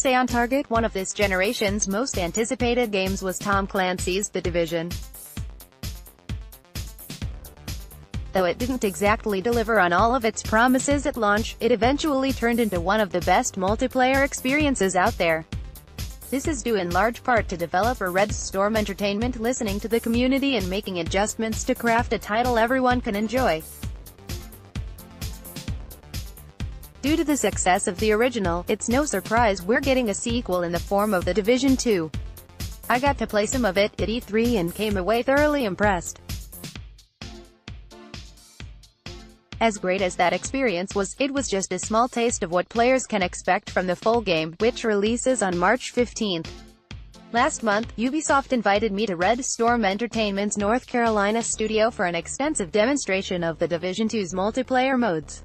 say on target. One of this generation's most anticipated games was Tom Clancy's The Division. Though it didn't exactly deliver on all of its promises at launch, it eventually turned into one of the best multiplayer experiences out there. This is due in large part to developer Red Storm Entertainment listening to the community and making adjustments to craft a title everyone can enjoy. Due to the success of the original, it's no surprise we're getting a sequel in the form of The Division 2. I got to play some of it at E3 and came away thoroughly impressed. As great as that experience was, it was just a small taste of what players can expect from the full game, which releases on March 15th. Last month, Ubisoft invited me to Red Storm Entertainment's North Carolina studio for an extensive demonstration of The Division 2's multiplayer modes.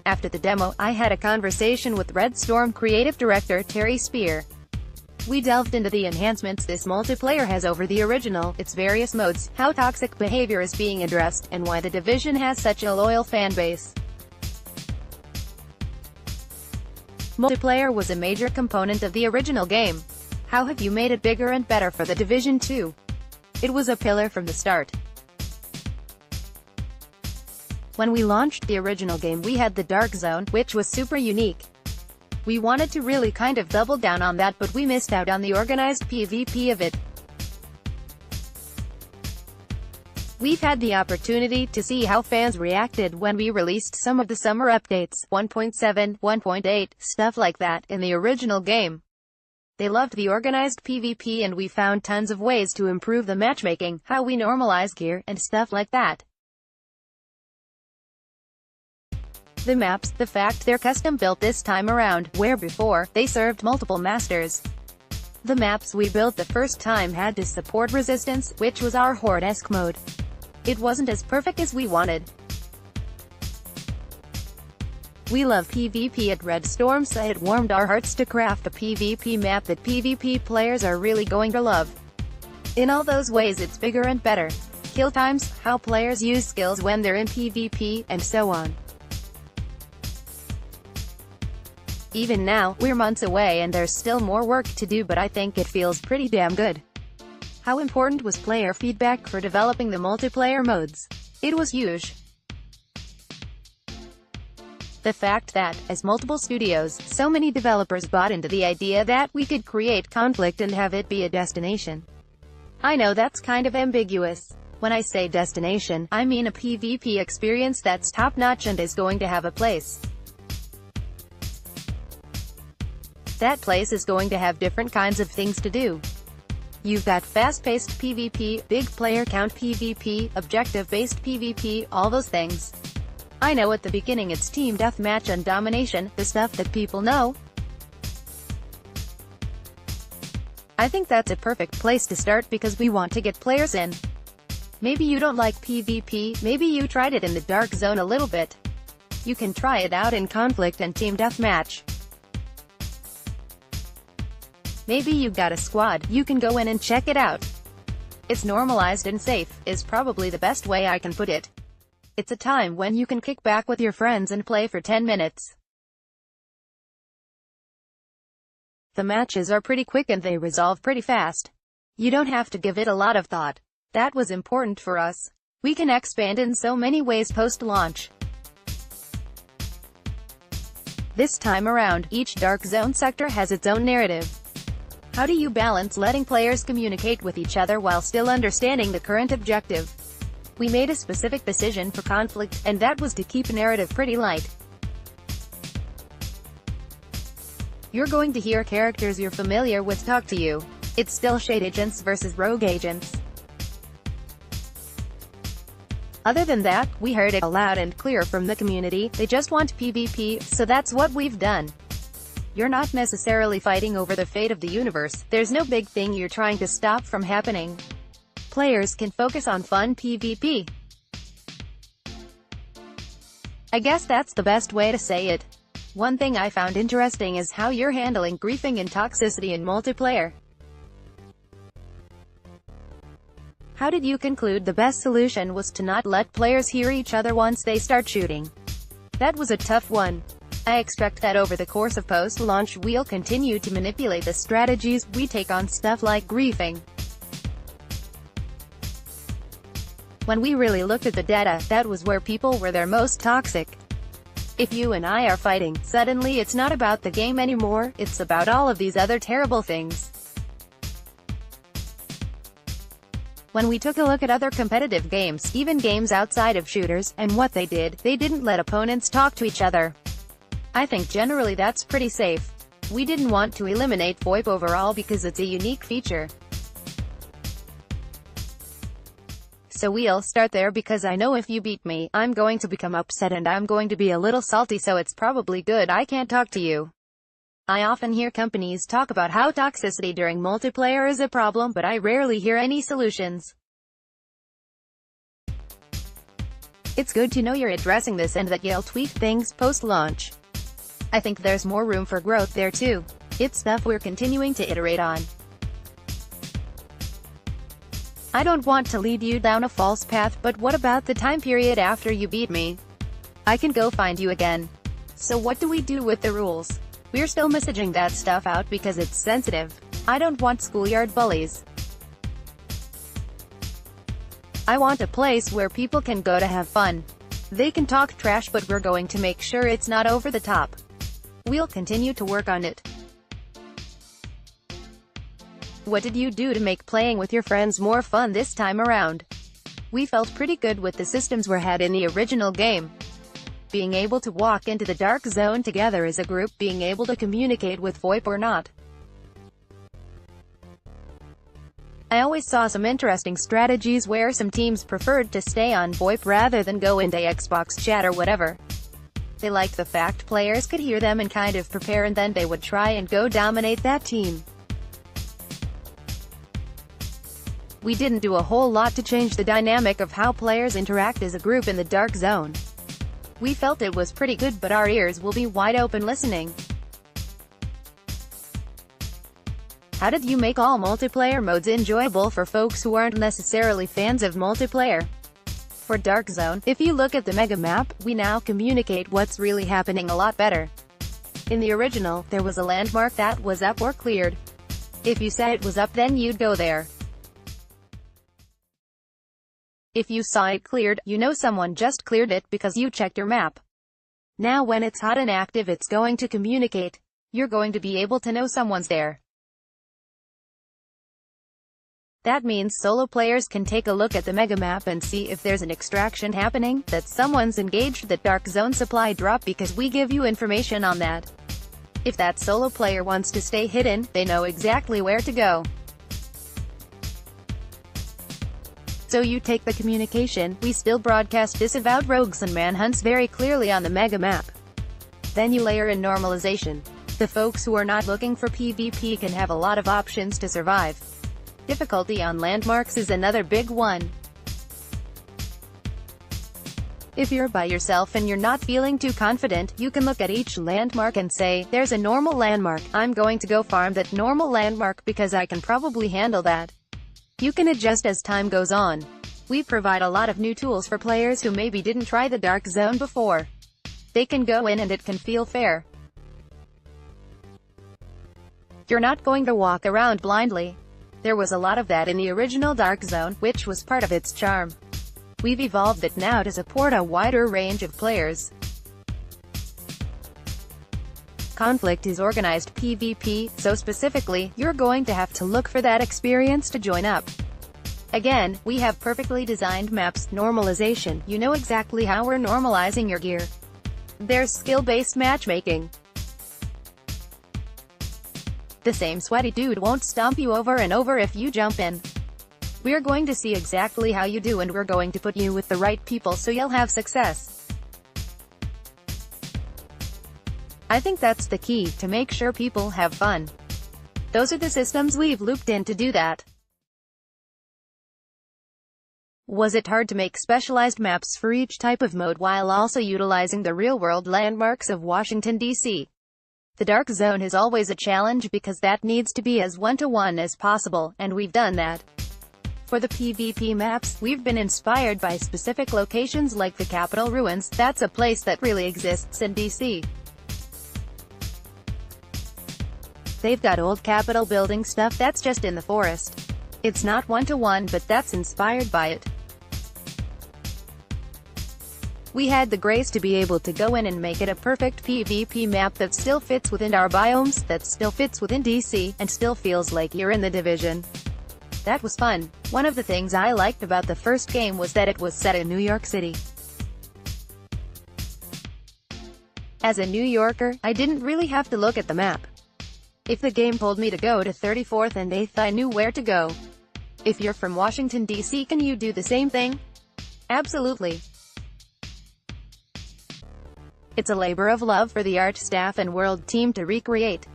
After the demo, I had a conversation with Red Storm creative director Terry Spier. We delved into the enhancements this multiplayer has over the original, its various modes, how toxic behavior is being addressed, and why The Division has such a loyal fanbase. Multiplayer was a major component of the original game. How have you made it bigger and better for The Division 2? It was a pillar from the start. When we launched the original game, we had the Dark Zone, which was super unique. We wanted to really kind of double down on that, but we missed out on the organized PvP of it. We've had the opportunity to see how fans reacted when we released some of the summer updates, 1.7, 1.8, stuff like that, in the original game. They loved the organized PvP and we found tons of ways to improve the matchmaking, how we normalize gear, and stuff like that. The maps, the fact they're custom built this time around, where before, they served multiple masters. The maps we built the first time had to support resistance, which was our horde-esque mode. It wasn't as perfect as we wanted. We love PvP at Red Storm, so it warmed our hearts to craft a PvP map that PvP players are really going to love. In all those ways it's bigger and better. Kill times, how players use skills when they're in PvP, and so on. Even now, we're months away and there's still more work to do, but I think it feels pretty damn good. How important was player feedback for developing the multiplayer modes? It was huge. The fact that, as multiple studios, so many developers bought into the idea that we could create conflict and have it be a destination. I know that's kind of ambiguous. When I say destination, I mean a PvP experience that's top-notch and is going to have a place. That place is going to have different kinds of things to do. You've got fast-paced PvP, big player count PvP, objective-based PvP, all those things. I know at the beginning it's team deathmatch and domination, the stuff that people know. I think that's a perfect place to start because we want to get players in. Maybe you don't like PvP, maybe you tried it in the Dark Zone a little bit. You can try it out in Conflict and Team Deathmatch. Maybe you got a squad, you can go in and check it out. It's normalized and safe, is probably the best way I can put it. It's a time when you can kick back with your friends and play for 10 minutes. The matches are pretty quick and they resolve pretty fast. You don't have to give it a lot of thought. That was important for us. We can expand in so many ways post-launch. This time around, each Dark Zone sector has its own narrative. How do you balance letting players communicate with each other while still understanding the current objective? We made a specific decision for Conflict, and that was to keep narrative pretty light. You're going to hear characters you're familiar with talk to you. It's still Shade Agents versus Rogue Agents. Other than that, we heard it loud and clear from the community, they just want PvP, so that's what we've done. You're not necessarily fighting over the fate of the universe, there's no big thing you're trying to stop from happening. Players can focus on fun PvP. I guess that's the best way to say it. One thing I found interesting is how you're handling griefing and toxicity in multiplayer. How did you conclude the best solution was to not let players hear each other once they start shooting? That was a tough one. I expect that over the course of post-launch we'll continue to manipulate the strategies we take on stuff like griefing. When we really looked at the data, that was where people were their most toxic. If you and I are fighting, suddenly it's not about the game anymore, it's about all of these other terrible things. When we took a look at other competitive games, even games outside of shooters, and what they didn't let opponents talk to each other. I think generally that's pretty safe. We didn't want to eliminate VoIP overall because it's a unique feature. So we'll start there because I know if you beat me, I'm going to become upset and I'm going to be a little salty, so it's probably good I can't talk to you. I often hear companies talk about how toxicity during multiplayer is a problem, but I rarely hear any solutions. It's good to know you're addressing this and that you'll tweak things post-launch. I think there's more room for growth there too. It's stuff we're continuing to iterate on. I don't want to lead you down a false path, but what about the time period after you beat me? I can go find you again. So what do we do with the rules? We're still messaging that stuff out because it's sensitive. I don't want schoolyard bullies. I want a place where people can go to have fun. They can talk trash, but we're going to make sure it's not over the top. We'll continue to work on it. What did you do to make playing with your friends more fun this time around? We felt pretty good with the systems we had in the original game. Being able to walk into the dark zone together as a group, being able to communicate with VoIP or not. I always saw some interesting strategies where some teams preferred to stay on VoIP rather than go into Xbox chat or whatever. They liked the fact players could hear them and kind of prepare, and then they would try and go dominate that team. We didn't do a whole lot to change the dynamic of how players interact as a group in the dark zone. We felt it was pretty good, but our ears will be wide open listening. How did you make all multiplayer modes enjoyable for folks who aren't necessarily fans of multiplayer? For Dark Zone, if you look at the mega map, we now communicate what's really happening a lot better. In the original, there was a landmark that was up or cleared. If you said it was up, then you'd go there. If you saw it cleared, you know someone just cleared it because you checked your map. Now when it's hot and active, it's going to communicate. You're going to be able to know someone's there. That means solo players can take a look at the mega map and see if there's an extraction happening, that someone's engaged the dark zone supply drop, because we give you information on that. If that solo player wants to stay hidden, they know exactly where to go. So you take the communication, we still broadcast disavowed rogues and manhunts very clearly on the mega map. Then you layer in normalization. The folks who are not looking for PvP can have a lot of options to survive. Difficulty on landmarks is another big one. If you're by yourself and you're not feeling too confident, you can look at each landmark and say, there's a normal landmark, I'm going to go farm that normal landmark because I can probably handle that. You can adjust as time goes on. We provide a lot of new tools for players who maybe didn't try the dark zone before. They can go in and it can feel fair. You're not going to walk around blindly. There was a lot of that in the original Dark Zone, which was part of its charm. We've evolved it now to support a wider range of players. Conflict is organized PvP, so specifically, you're going to have to look for that experience to join up. Again, we have perfectly designed maps, normalization, you know exactly how we're normalizing your gear. There's skill-based matchmaking. The same sweaty dude won't stomp you over and over if you jump in. We're going to see exactly how you do, and we're going to put you with the right people so you'll have success. I think that's the key, to make sure people have fun. Those are the systems we've looped in to do that. Was it hard to make specialized maps for each type of mode while also utilizing the real-world landmarks of Washington, D.C.? The Dark Zone is always a challenge because that needs to be as one-to-one as possible, and we've done that. For the PvP maps, we've been inspired by specific locations like the Capitol Ruins. That's a place that really exists in DC. they've got old Capitol building stuff that's just in the forest. It's not one-to-one, but that's inspired by it. We had the grace to be able to go in and make it a perfect PvP map that still fits within our biomes, that still fits within DC, and still feels like you're in the Division. That was fun. One of the things I liked about the first game was that it was set in New York City. As a New Yorker, I didn't really have to look at the map. If the game told me to go to 34th and 8th, I knew where to go. If you're from Washington, D.C., can you do the same thing? Absolutely. It's a labor of love for the art staff and world team to recreate.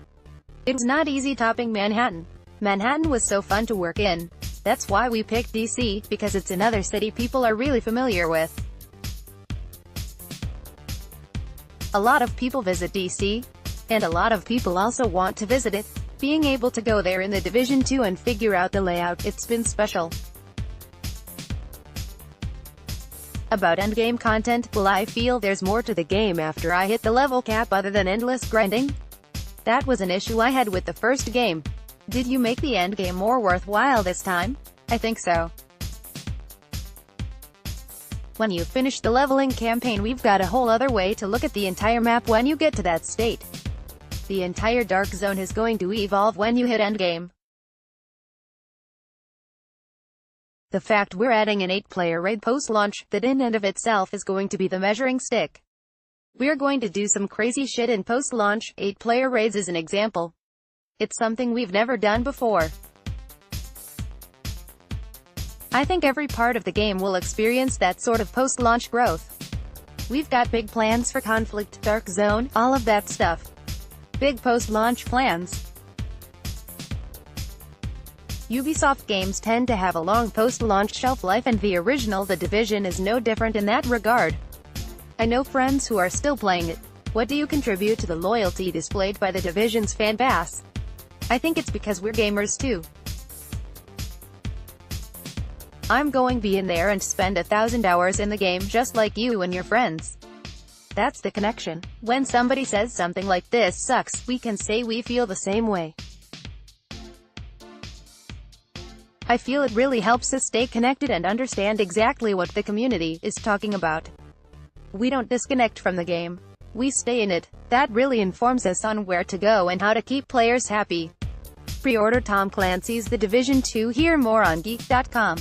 It was not easy topping Manhattan. Manhattan was so fun to work in. That's why we picked DC, because it's another city people are really familiar with. A lot of people visit DC, and a lot of people also want to visit it. Being able to go there in the Division 2 and figure out the layout, it's been special. About endgame content, well, I feel there's more to the game after I hit the level cap other than endless grinding. That was an issue I had with the first game. Did you make the endgame more worthwhile this time? I think so. When you finish the leveling campaign, we've got a whole other way to look at the entire map when you get to that state. The entire Dark Zone is going to evolve when you hit endgame. The fact we're adding an 8-player raid post-launch, that in and of itself is going to be the measuring stick. We're going to do some crazy shit in post-launch. 8-player raids is an example. It's something we've never done before. I think every part of the game will experience that sort of post-launch growth. We've got big plans for Conflict, Dark Zone, all of that stuff. Big post-launch plans. Ubisoft games tend to have a long post-launch shelf life, and the original The Division is no different in that regard. I know friends who are still playing it. What do you contribute to the loyalty displayed by The Division's fan base? I think it's because we're gamers too. I'm going to be in there and spend 1,000 hours in the game just like you and your friends. That's the connection. When somebody says something like "this sucks," we can say we feel the same way. I feel it really helps us stay connected and understand exactly what the community is talking about. We don't disconnect from the game. We stay in it. That really informs us on where to go and how to keep players happy. Pre-order Tom Clancy's The Division 2. Hear more on geek.com.